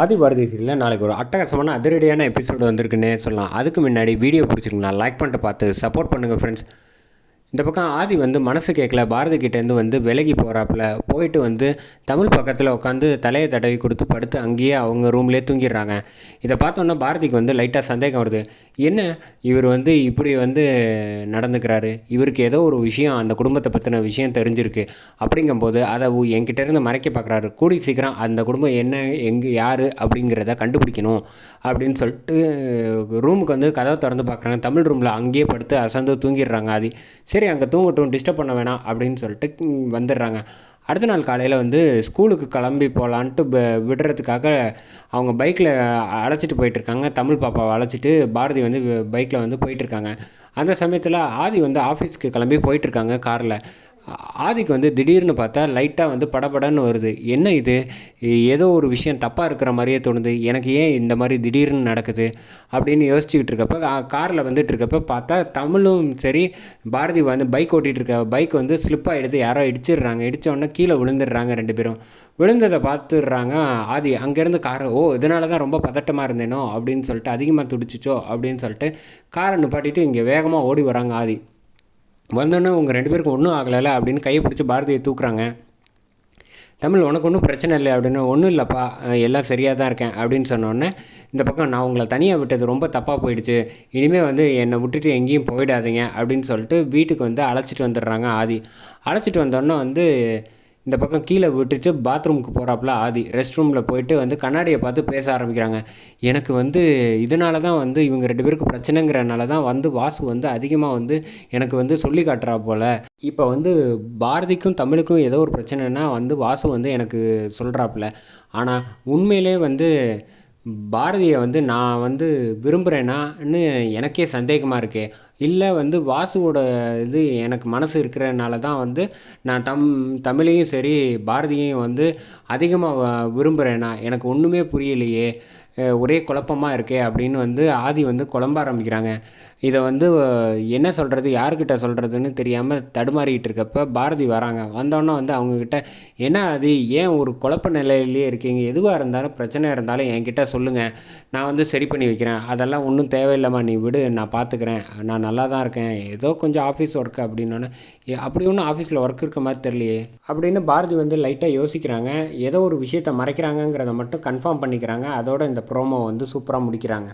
ஆதிபாரதி சீரியலில் நாளைக்கு ஒரு அட்டகாசமான அதிரடியான எபிசோடு வந்திருக்குன்னே சொல்லலாம். அதுக்கு முன்னாடி வீடியோ பிடிச்சிருக்குண்ணா லைக் பண்ணிட்டு பார்த்து சப்போர்ட் பண்ணுங்கள் ஃப்ரெண்ட்ஸ். இந்த பக்கம் ஆதி வந்து மனசு கேட்கல பாரதி கிட்டேருந்து வந்து விலகி போகிறாப்புல போயிட்டு வந்து தமிழ் பக்கத்தில் உட்காந்து தலையை தடவி கொடுத்து படுத்து அங்கேயே அவங்க ரூம்லேயே தூங்கிடுறாங்க. இதை பார்த்தோன்னா பாரதிக்கு வந்து லைட்டாக சந்தேகம் வருது. என்ன இவர் வந்து இப்படி வந்து நடந்துக்கிறாரு, இவருக்கு ஏதோ ஒரு விஷயம் அந்த குடும்பத்தை பற்றின விஷயம் தெரிஞ்சிருக்கு அப்படிங்கும்போது அதை என்கிட்டேருந்து மறைக்க பார்க்குறாரு. கூடி சீக்கிரம் அந்த குடும்பம் என்ன எங்கே யார் அப்படிங்கிறத கண்டுபிடிக்கணும் அப்படின்னு சொல்லிட்டு ரூமுக்கு வந்து கதவை திறந்து பார்க்குறாங்க. தமிழ் ரூமில் அங்கேயே படுத்து அசந்து தூங்கிடுறாங்க ஆதி. சரி அங்கே தூங்கட்டும், டிஸ்டர்ப் பண்ண வேணாம் அப்படின்னு சொல்லிட்டு வந்துடுறாங்க. அடுத்த நாள் காலையில் வந்து ஸ்கூலுக்கு கிளம்பி போகலான்ட்டு விடுறதுக்காக அவங்க பைக்கில் அழைச்சிட்டு போயிட்டுருக்காங்க. தமிழ் பாப்பாவை அழைச்சிட்டு பாரதி வந்து பைக்கில் வந்து போயிட்டுருக்காங்க. அந்த சமயத்தில் ஆதி வந்து ஆஃபீஸ்க்கு கிளம்பி போயிட்டுருக்காங்க காரில். ஆதிக்கு வந்து திடீர்னு பார்த்தா லைட்டாக வந்து படபடன்னு வருது. என்ன இது, ஏதோ ஒரு விஷயம் தப்பாக இருக்கிற மாதிரியே தோணுது, எனக்கு ஏன் இந்த மாதிரி திடீர்னு நடக்குது அப்படின்னு யோசிச்சுக்கிட்டு இருக்கப்போ காரில் வந்துட்டு இருக்கப்போ பார்த்தா தமிழும் சரி பாரதி வந்து பைக் ஓட்டிகிட்டு இருக்க பைக் வந்து ஸ்லிப் ஆகிடுது. யாரோ இடிச்சிடுறாங்க. இடித்தோடனே கீழே விழுந்துடுறாங்க. ரெண்டு பேரும் விழுந்ததை பார்த்துடுறாங்க. ஆதி அங்கேருந்து காரை இதனால தான் ரொம்ப பதட்டமாக இருந்தேனோ அப்படின்னு சொல்லிட்டு, அதிகமாக துடிச்சிச்சோ அப்படின்னு சொல்லிட்டு காரை நிப்பாட்டிட்டு இங்கே வேகமாக ஓடி வராங்க. ஆதி வந்தோன்னே உங்கள் ரெண்டு பேருக்கும் ஒன்றும் ஆகலைல்ல அப்படின்னு கையை பிடிச்சி பாரதியை தூக்குறாங்க. தமிழ் உனக்கு ஒன்றும் பிரச்சனை இல்லை அப்படின்னு. ஒன்றும் இல்லைப்பா, எல்லாம் சரியாக தான் இருக்கேன் அப்படின்னு சொன்னோடனே இந்த பக்கம் நான் உங்களை தனியாக விட்டது ரொம்ப தப்பாக போயிடுச்சு, இனிமேல் வந்து என்னை விட்டுட்டு எங்கேயும் போயிடாதீங்க அப்படின்னு சொல்லிட்டு வீட்டுக்கு வந்து அழைச்சிட்டு வந்துடுறாங்க ஆதி. அழைச்சிட்டு வந்தோடனே வந்து இந்த பக்கம் கீழே விட்டுட்டு பாத்ரூமுக்கு போகிறாப்புல ஆதி. ரெஸ்ட் ரூமில் போயிட்டு வந்து கண்ணாடியை பார்த்து பேச ஆரம்பிக்கிறாங்க. எனக்கு வந்து இதனால தான் வந்து இவங்க ரெண்டு பேருக்கு பிரச்சனைங்கிறனால தான் வந்து வாசு வந்து அதிகமாக வந்து எனக்கு வந்து சொல்லி காட்டுறா போல். இப்போ வந்து பாரதிக்கும் தமிழுக்கும் ஏதோ ஒரு பிரச்சனைனா வந்து வாசு வந்து எனக்கு சொல்கிறாப்புல. ஆனால் உண்மையிலே வந்து பாரதியை வந்து நான் வந்து விரும்புகிறேனான்னு எனக்கே சந்தேகமாக இருக்கே. இல்லை வந்து வாசுவோட இது எனக்கு மனசு இருக்கிறனால தான் வந்து நான் தமிழையும் சரி பாரதியையும் வந்து அதிகமாக விரும்புகிறேனா, எனக்கு ஒன்றுமே புரியலையே, ஒரே குழப்பமாக இருக்கே அப்படின்னு வந்து ஆதி வந்து குழம்ப ஆரம்பிக்கிறாங்க. இதை வந்து என்ன சொல்கிறது, யார்கிட்ட சொல்கிறதுன்னு தெரியாமல் தடுமாறிக்கிட்டு இருக்கப்போ பாரதி வராங்க. வந்தோடனே வந்து அவங்கக்கிட்ட என்ன ஆதி, ஏன் ஒரு குழப்ப நிலையிலேயே இருக்கீங்க, எதுவாக இருந்தாலும் பிரச்சனை இருந்தாலும் என்கிட்ட சொல்லுங்கள், நான் வந்து சரி பண்ணி வைக்கிறேன், அதெல்லாம் ஒன்றும் தேவையில்லைம்மா, நீ விடு, நான் பார்த்துக்கிறேன், நான் நல்லா தான் இருக்கேன், ஏதோ கொஞ்சம் ஆஃபீஸ் ஒர்க்கு அப்படின்னோன்னே அப்படி ஒன்றும் ஆஃபீஸில் ஒர்க் இருக்க மாதிரி தெரியலையே அப்படின்னு பாரதி வந்து லைட்டாக யோசிக்கிறாங்க. ஏதோ ஒரு விஷயத்தை மறைக்கிறாங்கங்கிறத மட்டும் கன்ஃபார்ம் பண்ணிக்கிறாங்க. அதோட இந்த ப்ரோமோ வந்து சூப்பராக முடிக்கிறாங்க.